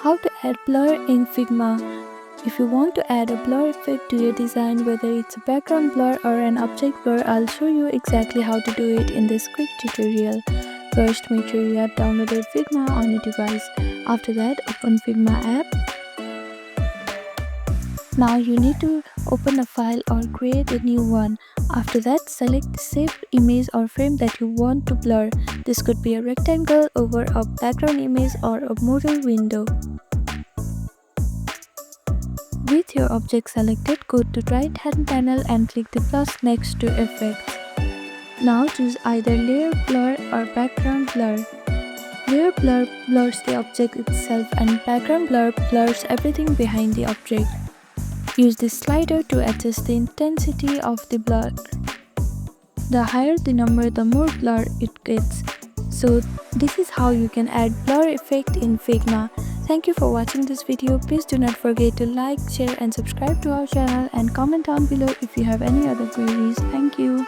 How to add blur in Figma. If you want to add a blur effect to your design, whether it's a background blur or an object blur, I'll show you exactly how to do it in this quick tutorial. First, make sure you have downloaded Figma on your device. After that, open Figma app. Now you need to open a file or create a new one. After that, select the saved image or frame that you want to blur. This could be a rectangle over a background image or a model window. With your object selected, go to the right hand panel and click the plus next to Effects. Now choose either Layer Blur or Background Blur. Layer Blur blurs the object itself and Background Blur blurs everything behind the object. Use this slider to adjust the intensity of the blur. The higher the number, the more blur it gets. So this is how you can add blur effect in Figma. Thank you for watching this video. Please do not forget to like, share and subscribe to our channel and comment down below if you have any other queries. Thank you.